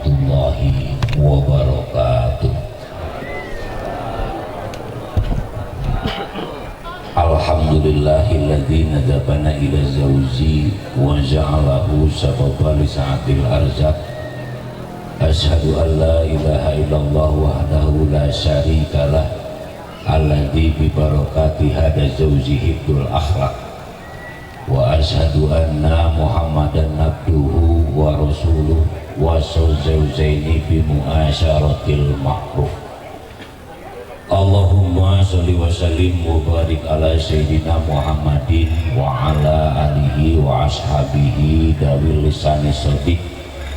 warahmatullahi wabarakatuh. Alhamdulillahilladzi nadabana ila zawji wa ja'alahu sababa li sa'atil arzaq. Asyhadu an la ilaha illallah wahdahu la syarikalah alladzi bi barakati hada zawji hibdul akhlaq. Wa asyhadu anna Muhammadan abduhu wa rasuluh wa zawjaini bi muasyaratil ma'ruf. Allahumma sholli wa sallim wa barik ala sayyidina Muhammadin wa ala alihi wa ashabihi dawil lisani shadiq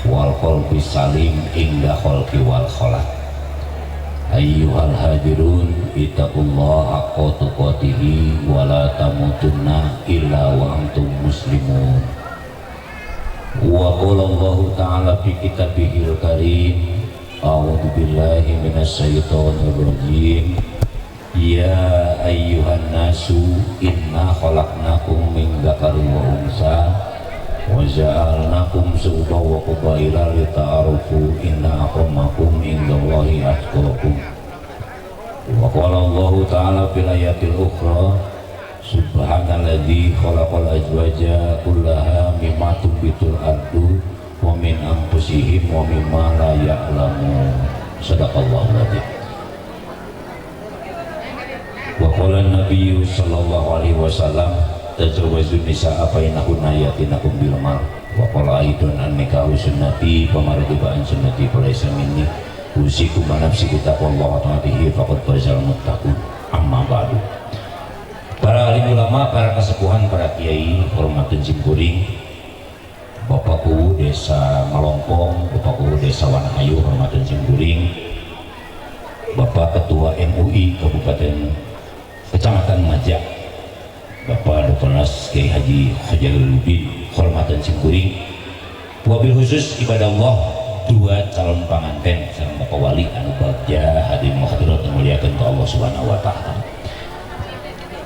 wal qalbi salim inda khalqi wal khalaq. Ayyuhal hadirun ittaqullaha haqqa tuqatih wa la tamutunna illa wa antum muslimun. Wa qala Allah ta'ala fi kitabihil karim, a'udzu billahi minasy syaithanir rajim. Ya ayyuhan nasu inna khalaqnakum min dzakarin wa unsa wa ja'alnakum syu'uban wa qabaila lita'arufu inna akramakum indallahi atqakum. Wa qala Allah ta'ala fil ayatil ukhra, subhanalladzi khalaqal azwaja kullaha mimma tunbitul ardu wa min anfusihim wa mimma la ya'lamun. Shadaqallahu adzim. Wa qala an-nabiy sallallahu alaihi wasallam, tajawazun nisaa bainahunna yatinakum bil mar. Wa qala aidun an-nikahu sunnati famaradiba an sunnati falaysa minni. Usikum wa nafsi bittaqwallahi ta'atihi faqad fazal muttaqun. Amma ba'du. Para alim ulama, para kesepuhan, para kiai, hormatun simkuring, Bapakku Desa Malongpong, Bapakku Desa Wanahayu, hormatun simkuring, Bapak Ketua MUI Kabupaten Kecamatan Majak, Bapak Dr. Nas Kiai Haji Khajalul Bin, hormatun simkuring, wabil khusus ibadah Allah dua calon pengantin sareng Bapak Wali anu bagja hadirin hadirat muliakeun ka Allah Subhanahu wa taala.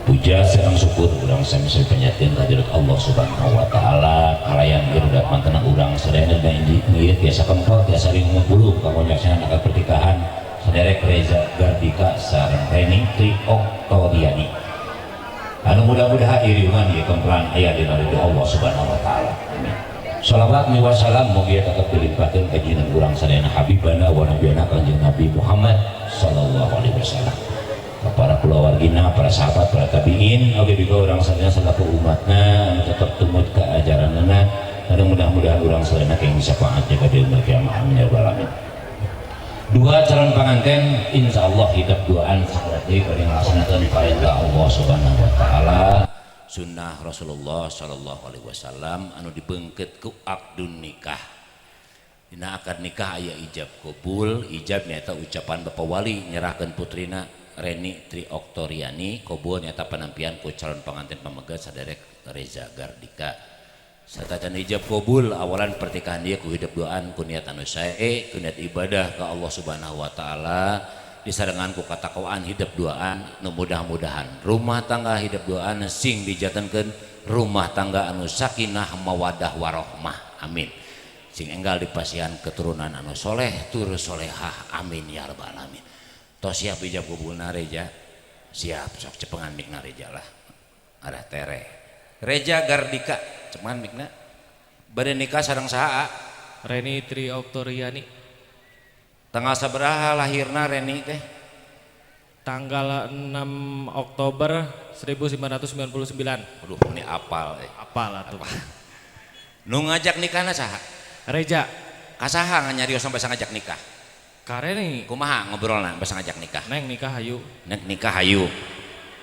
Puja sareng syukur urang sami-sami panyakeun hadirat Allah Subhanahu wa taala kalayan irudat mantena urang sadaya dan injil biasa kempel biasa ring ngumpul ka konyaksana akad pertikahan saderek Reza Gardika sareng Reni Tri Oktoriani. Anu mudah-mudahan iriungan ieu kempelan aya dina ridho Allah Subhanahu wa taala. Amin. Shalawat wa salam mugia tetap dilimpahkan ka jinten urang sadayana habibana wa nabiyana kanjeng Nabi Muhammad sallallahu alaihi wasallam. Para kulawargina, para sahabat, para tabiin, oke juga orang sadayana salaku umatna anu tetep tumut ka ajaranna. Dan mudah-mudahan orang sadayana yang bisa paat jaga di umur kiamat. Amin ya rabbal alamin. Dua calon pengantin insyaallah hidup duaan sakrati pada melaksanakan perintah Allah Subhanahu wa taala. Sunnah Rasulullah sallallahu alaihi wasallam anu dibeungkeut ku akdun nikah. Dina akad nikah aya ijab qabul. Ijab nyaeta ucapan Bapak Wali nyerahkeun putrina Reni Tri Oktoriani, qabul nyaeta panampian ku calon pengantin pamegat saderek Reza Gardika. Satajan ijab qabul awalan pertikahan dia ku hidup doaan ku niat anu sae, ku niat ibadah ka Allah Subhanahu wa taala. Disarengan ku katakwaan hidup doaan nu mudah-mudahan rumah tangga hidup doaan sing dijatenkeun rumah tangga anu sakinah mawadah warahmah. Amin. Sing enggal dipasihan keturunan anu soleh tur solehah. Amin ya rabbal alamin. Tos siap ijab qabulna Reja? Siap, sok cepengan mikna Reja lah. Ada tere. Reza Gardika, cepengan mikna. Bade nikah sareng saha? Reni Tri Oktoriani. Tanggal sabaraha lahirna Reni teh? Tanggal 6 Oktober 1999. Aduh ini apal Apal atuh. Nu ngajak nikahna saha? Reja. Kasaha nganyarios sampai ngajak nikah? Ka Reni. Kumaha ngobrolna pas ngajak nikah? Neng nikah hayu. Neng nikah hayu.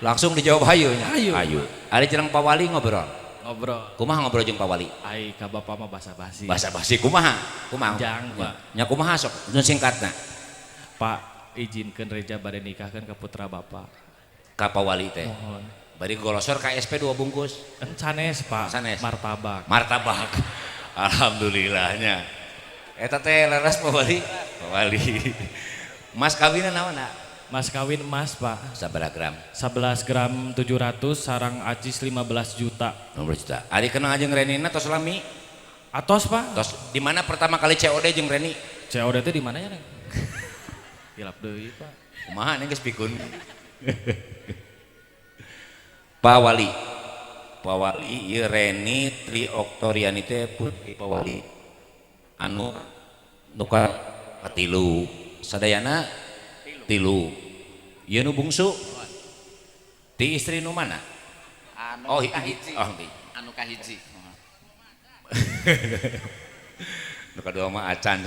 Langsung dijawab hayu nya. Hayu. Hayu. Ari cenah Pak Wali ngobrol. Ngobrol. Kumaha ngobrol jeung Pak Wali? Ai ka bapak mah basa-basi. Basa-basi kumaha? Kumaha? Jang, Pak. Nya kumaha sok nu singkatna? Pak, izinkeun Reja bade nikahkeun ka putra bapak. Ka Pak Wali teh. Mohon. Bari golosor ka SP 2 bungkus. Sanes, Pak. Sanes. Martabak. Martabak. Alhamdulillahnya. Eta teh leres Pak Wali. Pak Wali. Mas kawinna naonna? Mas kawin emas, Pak. Sabaraha gram? 11 gram 700 sarang acis 15 juta. 15 juta. Ari kenal jeung Renina tos lami? Atos, Pak. Tos di mana pertama kali COD jeung Reni? COD teh di mana ya, Neng? Hilap deui, Pak. Kumaha nih geus pikun. Pak Wali. Pak Wali ieu Reni Tri Oktoriani teh putri Pak Wali. Anu nuka katilu. Sadayana tilu. Ieu nu bungsu. Ti istri nu mana? Anu kahiji. Oh, Anu kahiji. nu kadua mah acan.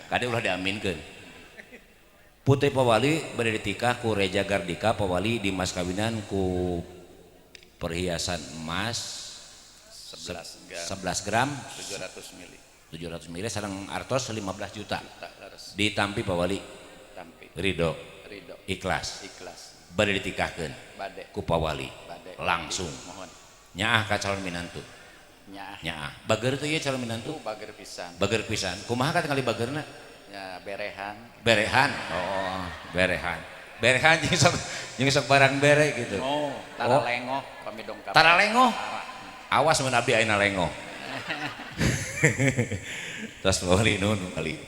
Kade ulah diaminkeun. Putri Pak Wali bade ditikah ku Reja Gardika. Pak Wali di mas kawinan ku perhiasan emas 11 gram 700 mili. 700 mili sareng artos 15 juta. Ditampi Pak Wali. Tampi. Ridho. Ridho. Ikhlas. Ikhlas. Bade ditikahkeun Bade. ku Pak Wali. Bade. Langsung. Mohon. Nyaah ka calon minantu. Nyaah. Nyaah. Bager teh ieu calon minantu. Bager pisan. Bager pisan. Kumaha ka tinggali bagerna? Ya berehan. Berehan. Oh, berehan. Berehan jeung sok barang bere gitu. Oh, tara lengoh kami dongkap. Tara lengoh. Awas mun abdi ayeuna lengoh. Terus wali nun kali.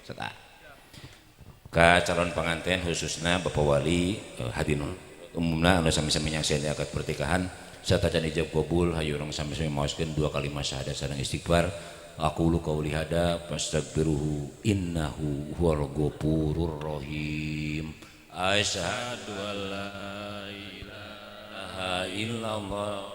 Seta. Ka calon pengantin khususna Bapak Wali hadirin umumna anu sami-sami nyaksian akad pernikahan sarta can ijab qabul hayu urang sami-sami maoskeun 2 kalimat syahadat sareng istighfar. Aqulu qauli hada fastaghfiruhu innahu huwal ghafurur rahim. Asyhadu an la ilaha illallah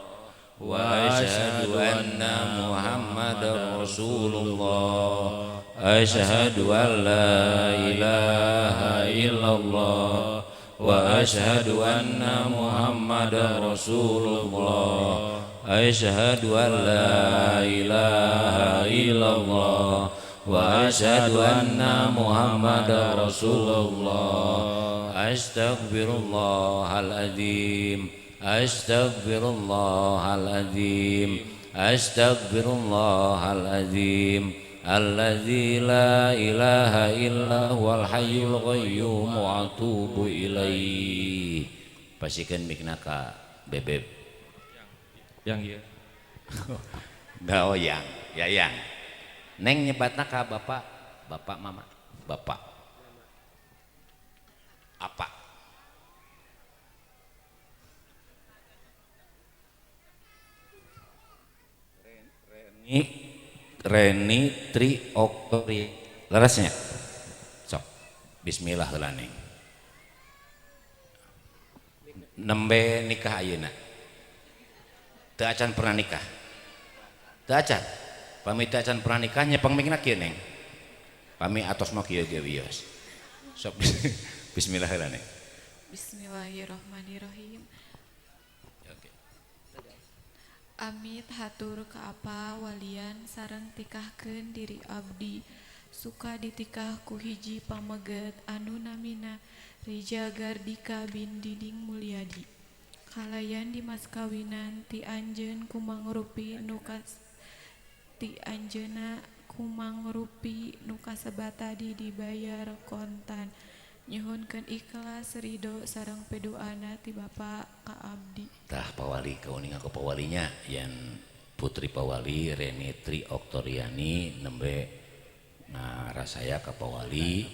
wa asyhadu anna Muhammadar Rasulullah. Asyhadu an la ilaha illallah wa asyhadu anna Muhammadar Rasulullah. Asyhadu an la ilaha illallah wa asyhadu anna Muhammadar Rasulullah. Astaghfirullahaladzim. Astaghfirullahaladzim. Astaghfirullahaladzim. Alladzi la ilaha illa huwal hayyul qayyum wa atubu ilaih. Pasikeun mikna ka Bebeb. Yang ieu. Da oh yang, ya yang. Neng nyebatna ka bapak, bapak mama, bapak. Apa? Reni Tri Oktori. Larasnya. Sok. Bismillah heula Neng. Nembe nikah ayeuna. Teu acan pernah nikah. Teu acan. Pami teu acan pernah nikah nyepeng mikna kieu Neng. Pami atos mah kieu ge wios. Sok bismillah heula Neng. Bismillahirrahmanirrahim. Oke. Amit hatur ka apa walian sareng tikahkeun diri abdi suka ditikah ku hiji pameget anu namina Reja Gardika bin Diding Mulyadi. Kalayan di mas kawinan ti anjeun kumang rupi nukas ti anjeuna kumang rupi nukas sebatadi dibayar kontan. Nyuhunkeun ikhlas ridho sareng pedoana ti Bapa ka abdi. Tah Pak Wali kauningan ku Pak Walinya yang putri Pak Wali Reni Tri Oktoriani nembe rasaya ka Pak Wali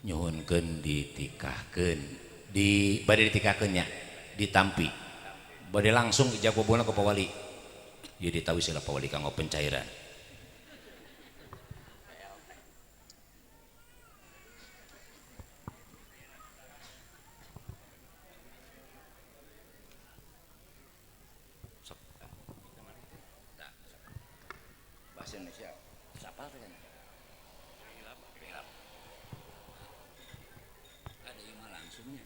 nyuhunkeun ditikahkeun di bade ditikahkeun nya ditampi bade langsung ijab kabulna ka Pak Wali. Ieu ditawi sila Pak Wali kanggo pencairan. Bahasa Indonesia. Siapa tuh kan? Ada yang langsungnya.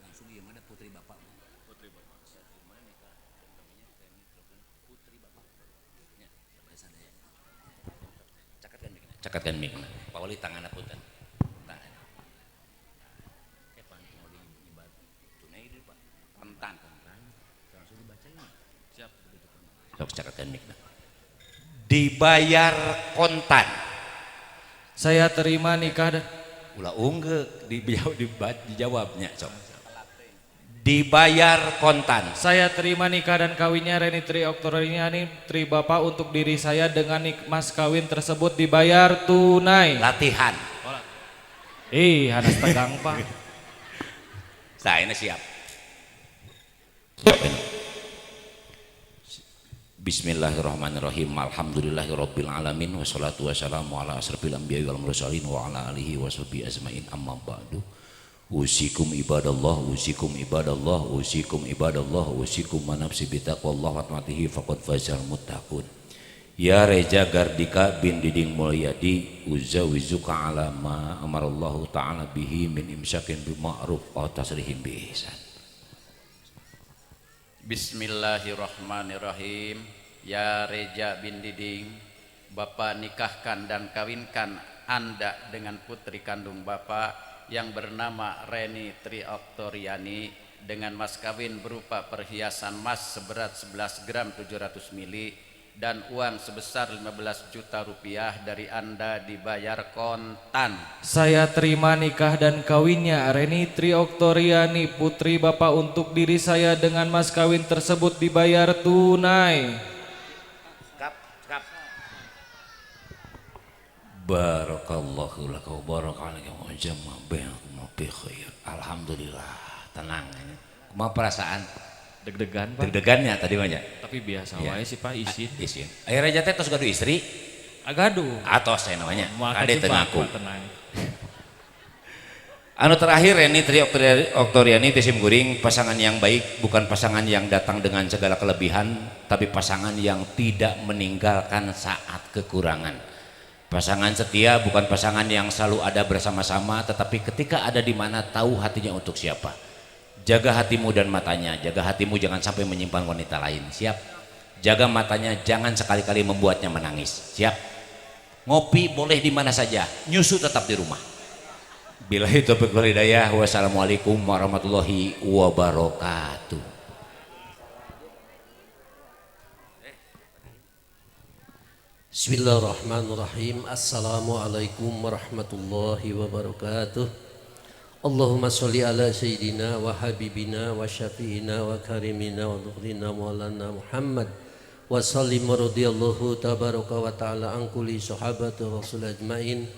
Langsung dia mana putri bapak. Putri bapak. Mana nikah namanya putri bapak. Ya, bahasa saya. Cakatkan mikna. Pak Wali tangan punten. Tangan. Kapan mau diibarat? Tunai itu Pak. Kontan. Langsung dibacain. Siap. Sok cakatkan mikna. Dibayar kontan. Saya terima nikah dan Ulah unggul dijawabnya sok. dibayar kontan. Saya terima nikah dan kawinnya Reni Tri Oktoriani Tri Bapak untuk diri saya dengan mas kawin tersebut dibayar tunai. Latihan. Hanas tegang Pak. Saya ini siap. Bismillahirrahmanirrahim. Alhamdulillahirabbil alamin wassalatu wassalamu ala asrofil anbiya'i wal mursalin wa ala alihi washabihi ajmain amma ba'du. Usikum ibadallah, usikum ibadallah, usikum ibadallah, usikum manafsi bitaqwallah wa ta'atihi faqad fazal muttaqun. Ya Reja Gardika bin Diding Mulyadi uzawizuka ala ma amarallahu ta'ala bihi min imsakin bil ma'ruf wa tasrihim bi ihsan. Bismillahirrahmanirrahim. Ya Reja bin Diding, Bapak nikahkan dan kawinkan Anda dengan putri kandung Bapak yang bernama Reni Tri Oktoriani dengan mas kawin berupa perhiasan emas seberat 11 gram 700 mili dan uang sebesar 15 juta rupiah dari Anda dibayar kontan. Saya terima nikah dan kawinnya Reni Tri Oktoriani putri Bapak untuk diri saya dengan mas kawin tersebut dibayar tunai. Barakallahu laka wa barakalaka wa jama'a bainakum fi khair. Alhamdulillah, tenang ini. Kumaha perasaan? Deg-degan Pak. Deg-degannya tadi banyak. Tapi biasa Ya. wae sih Pak izin. Isin. Aya raja teh tos gaduh istri Agaduh. atau saya namanya. Maka Ade teu ngaku. tenang. Anu terakhir Reni Tri Oktoriani Tisim Guring, pasangan yang baik, bukan pasangan yang datang dengan segala kelebihan, tapi pasangan yang tidak meninggalkan saat kekurangan. Pasangan setia bukan pasangan yang selalu ada bersama-sama, tetapi ketika ada di mana tahu hatinya untuk siapa. Jaga hatimu dan matanya, jaga hatimu jangan sampai menyimpan wanita lain. Siap? Jaga matanya, jangan sekali-kali membuatnya menangis. Siap? Ngopi boleh di mana saja, nyusu tetap di rumah. Billahi taufiq wal hidayah. Wassalamualaikum warahmatullahi wabarakatuh. Bismillahirrahmanirrahim. Assalamualaikum warahmatullahi wabarakatuh. Allahumma sholli ala sayyidina wa habibina wa syafi'ina wa karimina wa dhukrina maulana Muhammad wa sallim radhiyallahu tabaraka wa ta'ala an kulli sahabati rasul ajmain.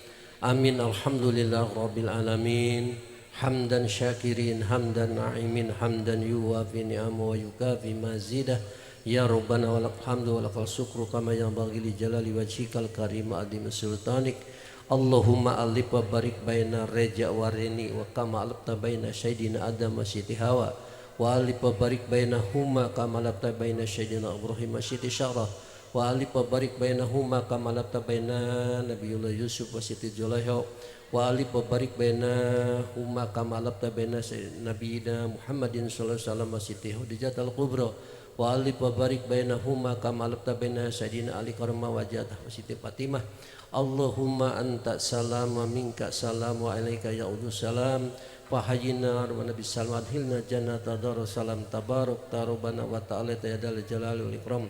Amin. Alhamdulillah rabbil alamin. Hamdan syakirin, hamdan na'imin, hamdan yuwafi ni'amu wa yukafi mazidah. Ya Rabbana walakal hamdu walakal syukru kama yanbaghi li jalali wajhikal karim adim sultanik. Allahumma alif wa barik baina Reja wa Reni wa kama alafta baina Sayyidina Adam wa Siti Hawa wa alif wa barik baina huma kama alafta baina Sayyidina Ibrahim wa Siti Syarah wa alif wa barik baina huma kama alafta baina Nabiullah Yusuf wa Siti Zulaiha wa alif wa barik baina huma kama alafta baina Nabiyina Muhammadin sallallahu alaihi wasallam wa Siti Khadijah al-Kubra wa alif wa barik bainahuma kama alafta baina Sayyidina Ali karma wajatah wa Siti Fatimah. Allahumma anta salam wa minka salam wa alaika ya'udhu salam wa hayyina wa nabi salam adhilna jannata darussalam tabaruk tarubana wa ta'ala yadal jalali wal ikram.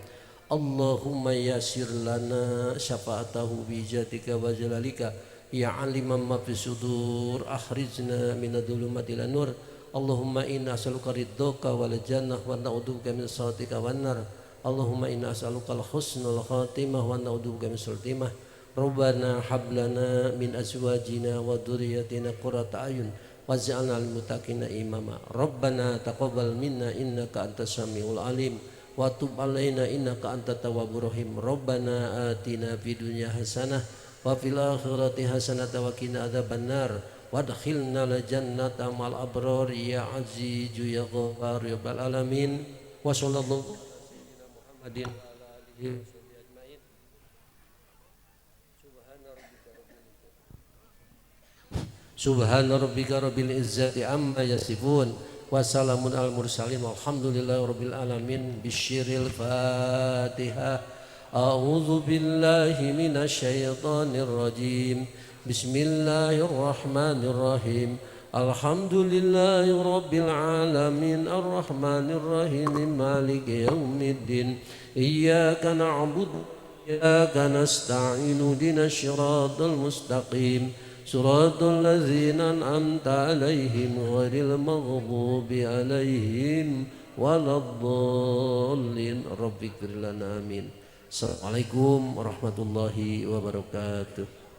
Allahumma yasir lana syafa'atahu bi jatika wa jalalika ya aliman ma fi sudur akhrijna minadh-dhulumati ilan nur. Allahumma inna as'aluka ridhoka wal jannah wa na'udzubika min sakhatika wan nar. Allahumma inna as'aluka al-husnul khatimah wa na'udzubika min su'il timah. Rabbana hab lana min azwajina wa dhurriyyatina qurrata a'yun waj'alna lil muttaqina imama. Rabbana taqabbal minna innaka antas samiul alim wa tub alaina innaka antat tawwabur rahim. Rabbana atina fid dunya hasanah wa fil akhirati hasanah wa qina adzabannar. Wadkhilna la jannata mal abrar ya azizu ya ghaffar ya rabbal alamin. Wa sallallahu Muhammadin wa ala alihi ajmain. Subhana rabbika rabbil izzati amma yasifun wa salamun al mursalin walhamdulillahi rabbil alamin. Bisyiril Fatihah. A'udzu billahi minasy syaithanir rajim. Bismillahirrahmanirrahim. Alhamdulillahi rabbil alamin arrahmanir rahim maliki yaumiddin. Iyyaka na'budu wa iyyaka nasta'in ihdinas siratal mustaqim. صراط الذين أنعمت عليهم غير المغضوب عليهم ولا الضالين رب اغفر لنا آمين. Assalamualaikum warahmatullahi wabarakatuh.